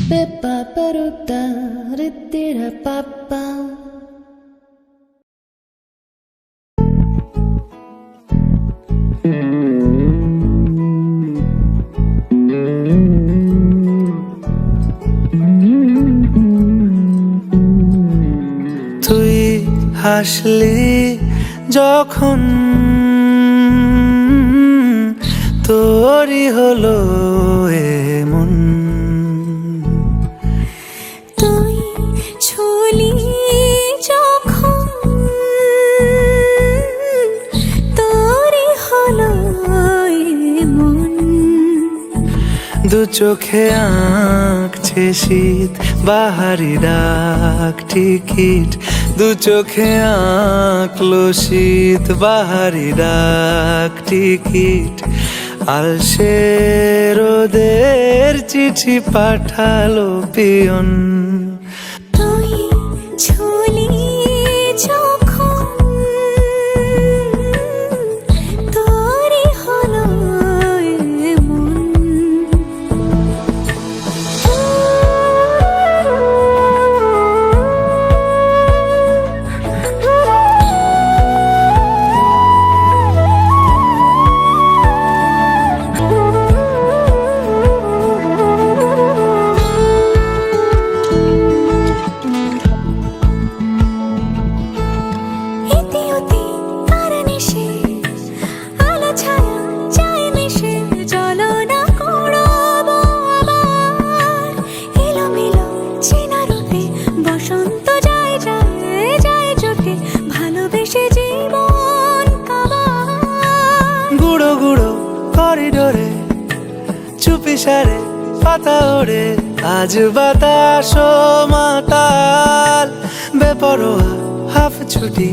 Pepaparuta, ritira papa. তুই হাসলি যখন তোরই হলো এমন, তুই ছুলি যখন তোরই হলো এমন। দু চোখে আঁকছে শীত বাহারি ডাক টিকিট, দু চোখে আঁকলো শীত বাহারি ডাক টিকিট। আলসে রোদের চিঠি পাঠালো পিয়ন, তুই ছুলি যখন তোরই হলো এমন। গুঁড়ো গুঁড়ো করিডোরে চুপি সারে পাতা ওড়ে, আজ বাতাস মাতাল বেপরোয়া হাফ ছুটি,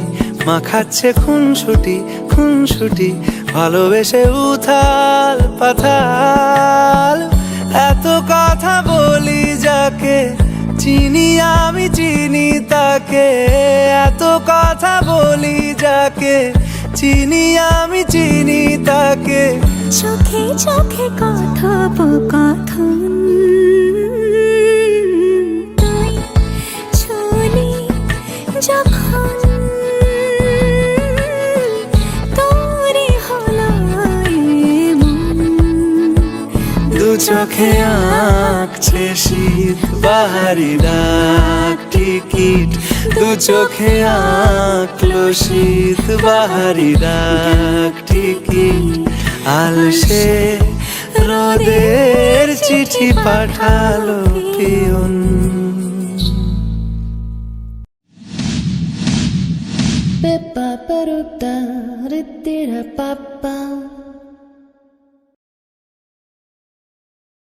মাখাচ্ছে খুনসুটি খুনসুটি, ভালোবেসে উথাল পাথাল। এত কথা বলি যাকে চিনি আমি চিনি তাকে, এত কথা বলি যাকে চিনি আমি চিনি তাকে। চোখে চোখে কথোপকথন, তুই ছুলি যখন তোরই হলো এমন। দু চোখে আঁকছে শীত বাহারি ডাক টিকিট, দু চোখে আঁকলো শীত বাহারি ডাক টিকিট। আলসে রোদের চিঠি পাঠালো পিয়ন। Pepaparuta, ritira papa.